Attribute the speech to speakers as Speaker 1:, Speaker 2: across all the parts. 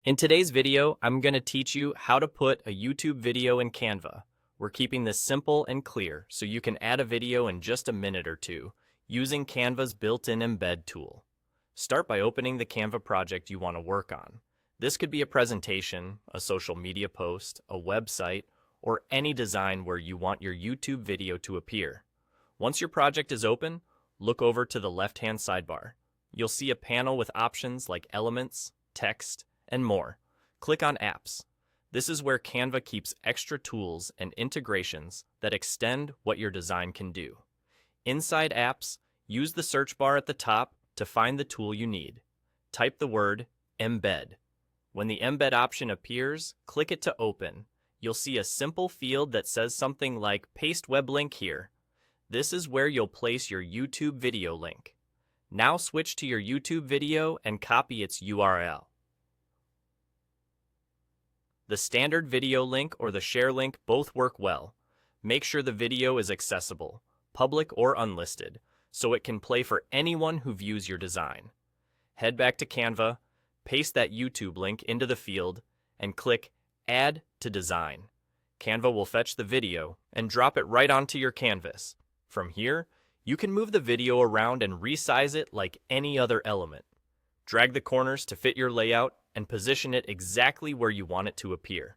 Speaker 1: In today's video, I'm going to teach you how to put a YouTube video in Canva. We're keeping this simple and clear so you can add a video in just a minute or two using Canva's built-in embed tool. Start by opening the Canva project you want to work on. This could be a presentation, a social media post, a website, or any design where you want your YouTube video to appear. Once your project is open, look over to the left-hand sidebar. You'll see a panel with options like elements, text, and more. Click on Apps. This is where Canva keeps extra tools and integrations that extend what your design can do. Inside Apps, use the search bar at the top to find the tool you need. Type the word Embed. When the Embed option appears, click it to open. You'll see a simple field that says something like Paste Web Link here. This is where you'll place your YouTube video link. Now switch to your YouTube video and copy its URL. The standard video link or the share link both work well. Make sure the video is accessible, public or unlisted, so it can play for anyone who views your design. Head back to Canva, paste that YouTube link into the field, and click Add to Design. Canva will fetch the video and drop it right onto your canvas. From here, you can move the video around and resize it like any other element. Drag the corners to fit your layout and position it exactly where you want it to appear.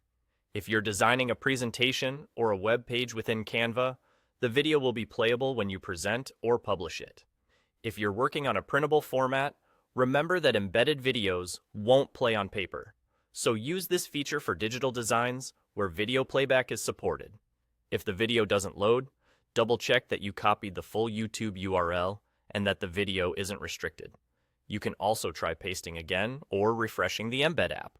Speaker 1: If you're designing a presentation or a web page within Canva, the video will be playable when you present or publish it. If you're working on a printable format, remember that embedded videos won't play on paper. So use this feature for digital designs where video playback is supported. If the video doesn't load, double-check that you copied the full YouTube URL and that the video isn't restricted. You can also try pasting again or refreshing the Embed app.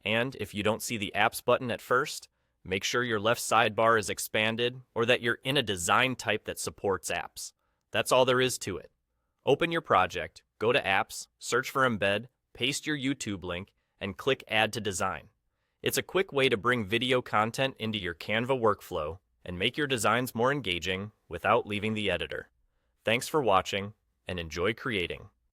Speaker 1: And if you don't see the Apps button at first, make sure your left sidebar is expanded or that you're in a design type that supports apps. That's all there is to it. Open your project, go to Apps, search for Embed, paste your YouTube link, and click Add to Design. It's a quick way to bring video content into your Canva workflow and make your designs more engaging without leaving the editor. Thanks for watching, and enjoy creating.